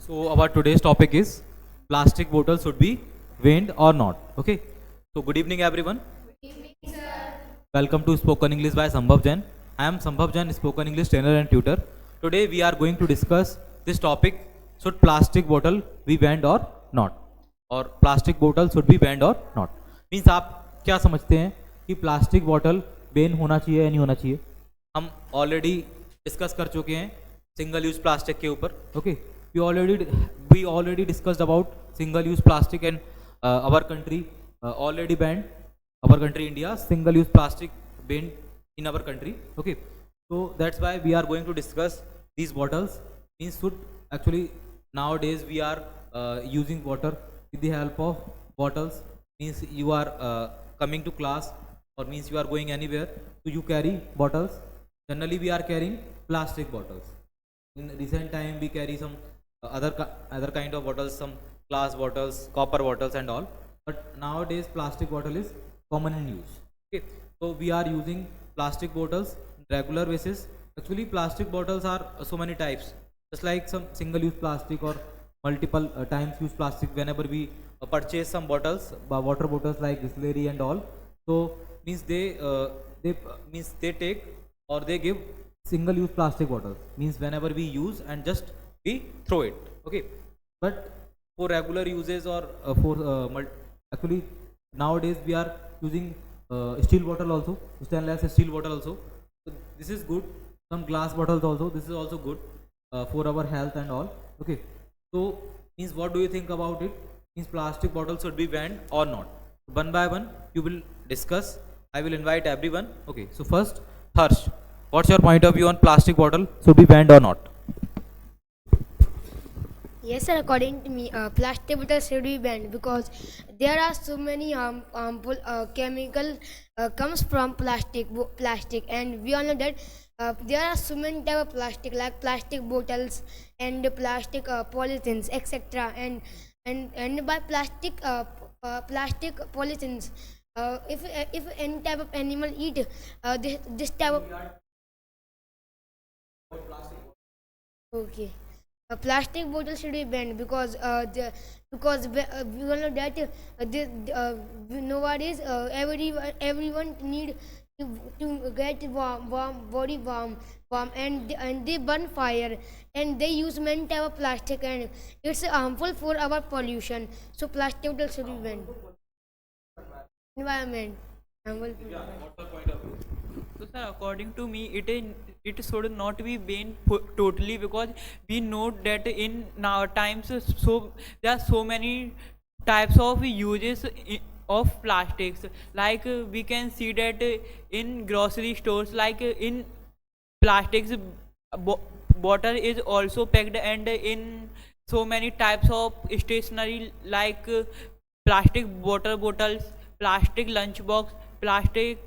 So our today's topic is plastic bottles should be banned or not. Okay. So good evening everyone. Welcome to Spoken English by Sambhav Jain. I am Sambhav Jain, Spoken English trainer and tutor. Today we are going to discuss this topic: should plastic bottle be banned or not? और plastic बोतल should be band और not means आप क्या समझते हैं कि plastic bottle ban होना चाहिए या नहीं होना चाहिए. हम ऑलरेडी डिस्कस कर चुके हैं सिंगल यूज प्लास्टिक के ऊपर. Okay, we already discussed about single use plastic and our country already banned, our country India single use plastic banned in our country. Okay, so that's why we are going to discuss these bottles. Means should actually nowadays we are using water with the help of bottles. Means you are coming to class or means you are going anywhere, so you carry bottles. Generally we are carrying plastic bottles. In recent time we carry some other kind of bottles, some glass bottles, copper bottles and all, but nowadays plastic bottle is common in use. Okay, so we are using plastic bottles regular basis. Actually plastic bottles are so many types, just like some single use plastic or multiple times use plastic. Whenever we purchase some bottles, water bottles like Bisleri and all, so means they take or they give single use plastic bottles, means whenever we use and just we throw it. Okay, but for regular uses or actually nowadays we are using steel bottle also, stainless steel bottle also. So this is good. Some glass bottles also, this is also good for our health and all. Okay, so means what do you think about it? Means plastic bottles should be banned or not? One by one you will discuss. I will invite everyone. Okay, so first Harsh, what's your point of view on plastic bottle should be banned or not? Yes, sir. According to me, plastic bottles should be banned because there are so many harmful chemical comes from plastic, and we all know that there are so many type of plastic like plastic bottles and plastic polythenes, etc. And by plastic polythenes, if any type of animal eat this type of okay. A plastic bottle should be banned because we all know that nowadays everyone need to get body warm, and they burn fire and they use many type of plastic, and it's harmful for our pollution. So plastic bottle should be banned. Environment. Harmful for environment. So, sir, according to me, it should not be banned totally, because we know that in now times, so there are so many types of uses of plastics. Like we can see that in grocery stores, like in plastics bottle is also packed, and in so many types of stationery like plastic bottles, plastic lunch box, plastic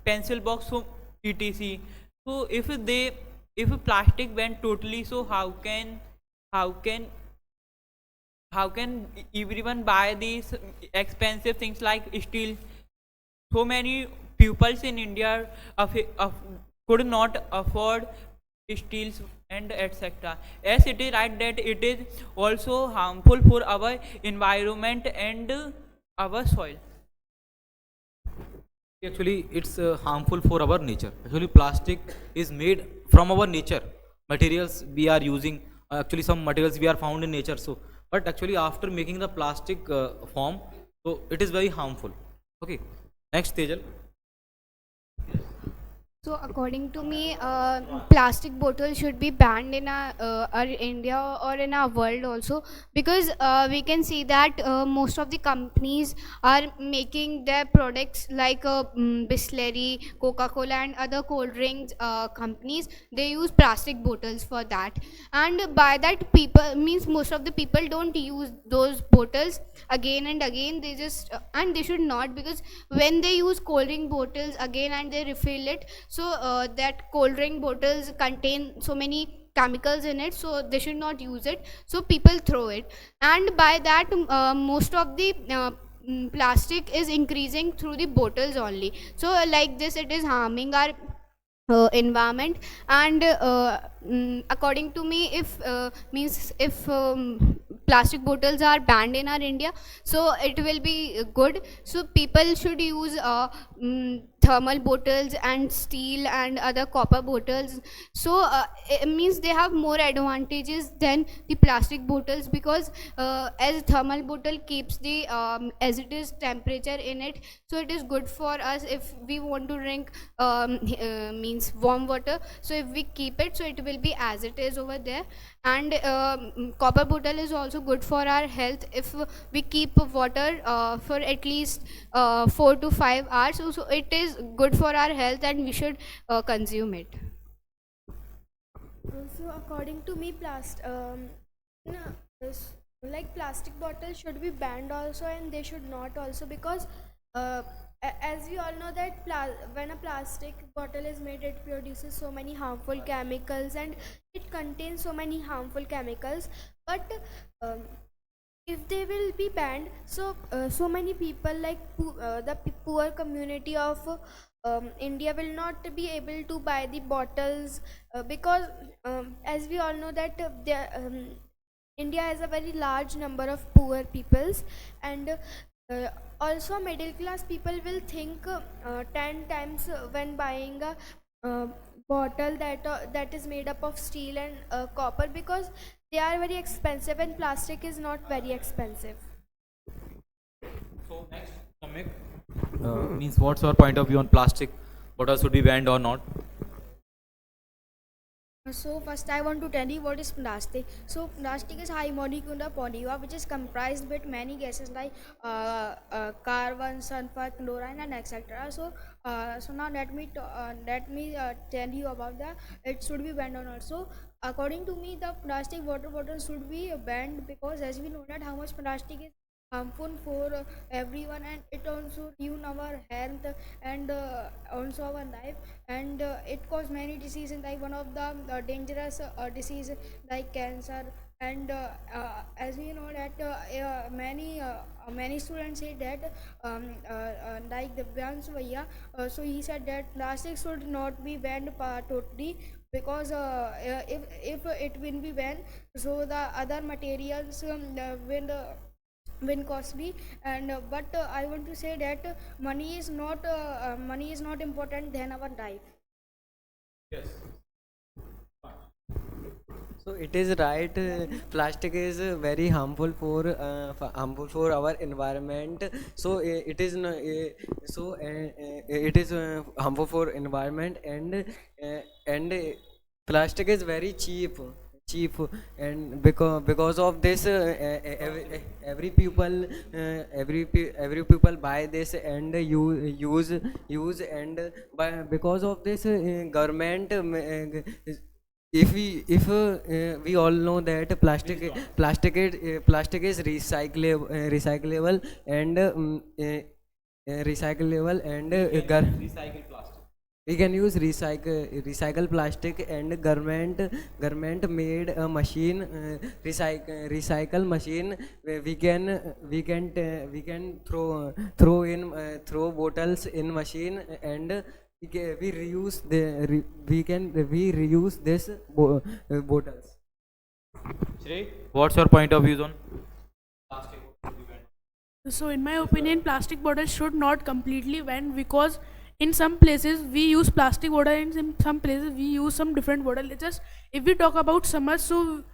pencil box, so etc. So if plastic went totally, so how can everyone buy these expensive things like steel? So many pupils in India could not afford steels and etc. As it is right that it is also harmful for our environment and our soil. Actually it's harmful for our nature. Actually plastic is made from our nature materials we are using. Actually some materials we are found in nature, so but actually after making the plastic form, so it is very harmful. Okay, next Tejal. So according to me, plastic bottles should be banned in our India or in our world also, because we can see that most of the companies are making their products like Bisleri, Coca-Cola and other cold drinks companies. They use plastic bottles for that, and by that people means most of the people don't use those bottles again and again. They just and they should not, because when they use cold drink bottles again and they refill it, so that cold drink bottles contain so many chemicals in it, so they should not use it, so people throw it, and by that most of the plastic is increasing through the bottles only. So like this, it is harming our environment. And according to me, if means if plastic bottles are banned in our India, so it will be good. So people should use thermal bottles and steel and other copper bottles. So it means they have more advantages than the plastic bottles, because as thermal bottle keeps the as it is temperature in it, so it is good for us if we want to drink means warm water. So if we keep it, so it will be as it is over there. And copper bottle is also good for our health if we keep water for at least 4 to 5 hours. So it is good for our health and we should consume it. So according to me, no, like plastic bottles should be banned also, and they should not also, because as we all know that when a plastic bottle is made, it produces so many harmful chemicals, and it contains so many harmful chemicals. But um, if they will be banned, so so many people like the poor community of India will not be able to buy the bottles, because as we all know that India has a very large number of poor peoples, and also middle class people will think 10 times when buying a bottle that is made up of steel and copper, because they are very expensive and plastic is not very expensive. So next, Samik, means what's your point of view on plastic bottles should be banned or not? So first I want to tell you what is plastic. So plastic is high molecular polymer which is comprised with many gases like carbon, sulfur, chlorine and etc. So now let me tell you about the it should be banned on also. According to me, the plastic water bottle should be banned, because as we know that how much plastic is harmful for everyone, and it also ruin our health and also our life, and it cause many diseases, like one of the dangerous disease like cancer. And as we know that many students say that like the Vyans Vaya, so he said that plastic should not be banned totally, because if it will be banned, so the other materials will costly. And but I want to say that money is not important than our life. So it is right. Plastic is very harmful for harmful for our environment. So it is it is harmful for environment, and plastic is very cheap, and because of this every people every people buy this and use, and because of this government if we all know that plastic is recyclable and recyclable, and Recycle plastic. we can use recycle plastic, and government made a machine, recycle machine where we can throw bottles in machine, and we reuse we reuse this bottles. Shrey, what's your point of views on plastic bottles should be banned? So, in my opinion, plastic bottles should not completely ban, because in some places we use plastic bottle and in some places we use some different bottle. It's just if we talk about summers, so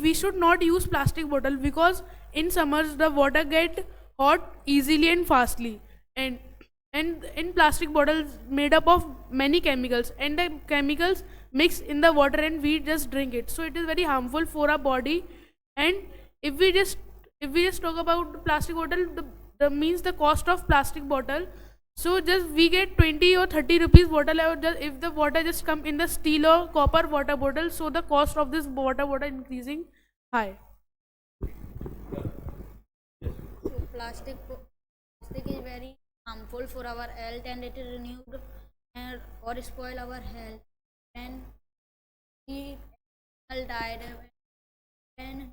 we should not use plastic bottle, because in summers the water get hot easily and fastly, and in plastic bottles made up of many chemicals, and the chemicals mix in the water and we just drink it, so it is very harmful for our body. And if we just talk about plastic bottle, the means the cost of plastic bottle, so just we get 20 or 30 rupees bottle, or just if the water just come in the steel or copper water bottle, so the cost of this water bottle increasing high. So plastic is very harmful for our health, and it is renewed and or spoil our health. And we all died, and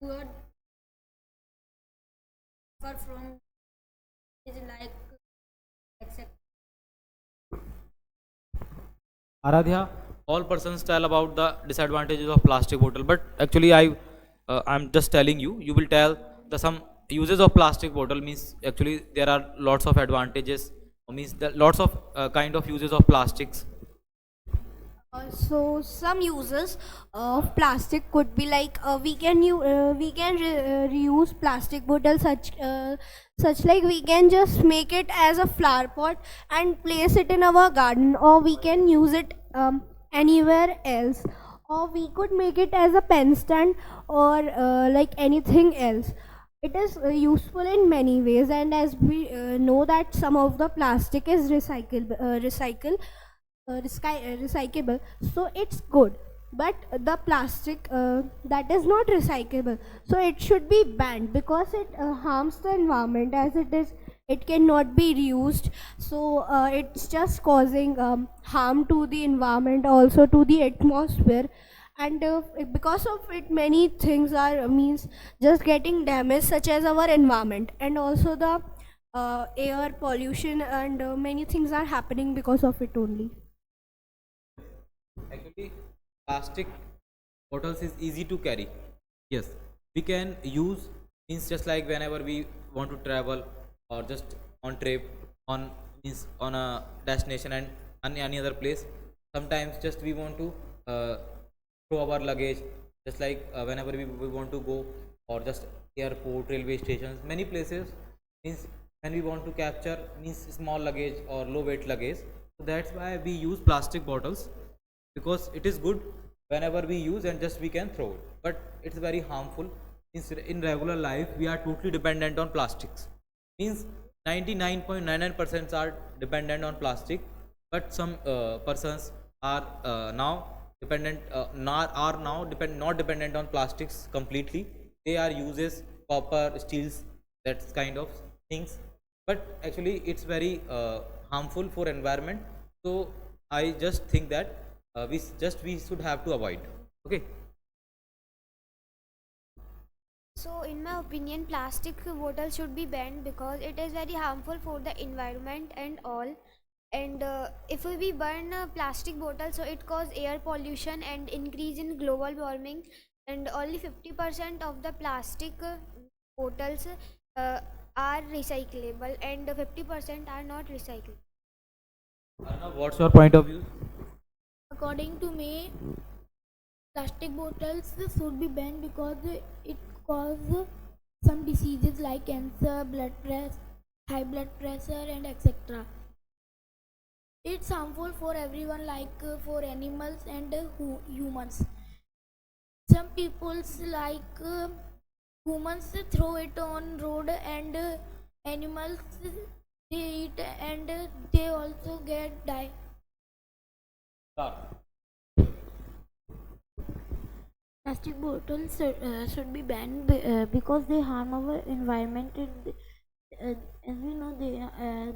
poor suffer from is like etc. Aradhya, all persons tell about the disadvantages of plastic bottle, but actually I'm just telling you. You will tell the some uses of plastic bottle means actually there are lots of advantages. Means the lots of kind of uses of plastics. So some uses of plastic could be like we can reuse plastic bottles such like we can just make it as a flower pot and place it in our garden, or we can use it anywhere else, or we could make it as a pen stand, or like anything else. It is useful in many ways, and as we know that some of the plastic is recyclable, so it's good. But the plastic that is not recyclable, so it should be banned because it harms the environment, as it cannot be reused. So it's just causing harm to the environment, also to the atmosphere. And because of it, many things are means just getting damaged, such as our environment, and also the air pollution, and many things are happening because of it only. Actually, plastic bottles is easy to carry. Yes, we can use means just like whenever we want to travel or just on trip on means on a destination and any other place. Sometimes just we want to throw our luggage, just like whenever we want to go or just airport, railway stations, many places means when we want to capture means small luggage or low weight luggage. So that's why we use plastic bottles, because it is good whenever we use and just we can throw it, but it's very harmful. In regular life we are totally dependent on plastics, means 99.99% are dependent on plastic, but some persons are now dependent not dependent on plastics completely. They are uses copper, steels, that kind of things, but actually it's very harmful for environment. So I just think that we should have to avoid. Okay. So, in my opinion, plastic bottle should be banned because it is very harmful for the environment and all. And if we burn plastic bottles, so it cause air pollution and increase in global warming. And only 50% of the plastic bottles are recyclable, and 50% are not recyclable. Arnav, what's your point of view? According to me, plastic bottles should be banned because it causes some diseases like cancer, high blood pressure, and etc. It's harmful for everyone, like for animals and humans. Some people's like humans throw it on road, and animals they eat, and they also get die. Plastic bottles should be banned because they harm our environment. And, as we know,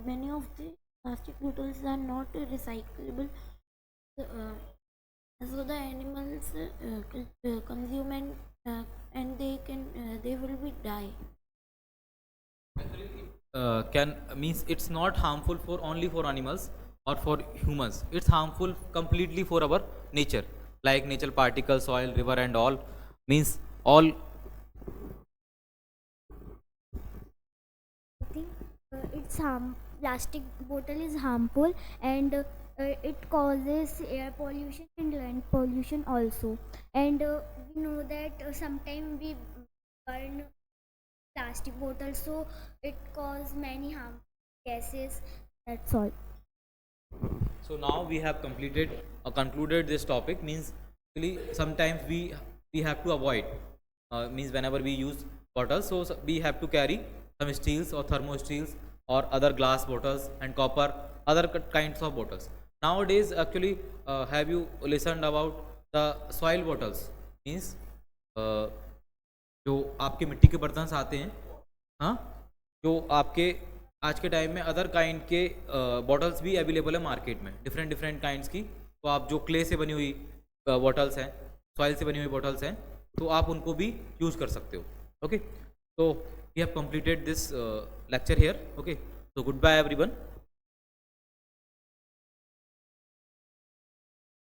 many of the plastic bottles are not recyclable. Uh, so the animals consume, and they will be die. Can means it's not harmful for only for animals or for humans. It's harmful completely for our nature, like nature particles, soil, river, and all. Means all. I think it's plastic bottle is harmful, and it causes air pollution and land pollution also. And we know that sometimes we burn plastic bottles, so it causes many harmful gases. That's all. So now we have completed or concluded this topic. Means actually sometimes we have to avoid. Means whenever we use bottles, so we have to carry some steels or thermo steels or other glass bottles and copper, other kinds of bottles. Nowadays, actually, have you listened about the soil bottles? Means जो आपके मिट्टी के बर्तन आते हैं, हाँ, जो आपके आज के टाइम में अदर काइंड के बॉटल्स भी अवेलेबल है मार्केट में, डिफरेंट डिफरेंट काइंड्स की. तो आप जो क्ले से बनी हुई बॉटल्स हैं, सॉइल से बनी हुई बॉटल्स हैं, तो आप उनको भी यूज़ कर सकते हो. ओके, तो we have completed this lecture here. Okay, so goodbye everyone.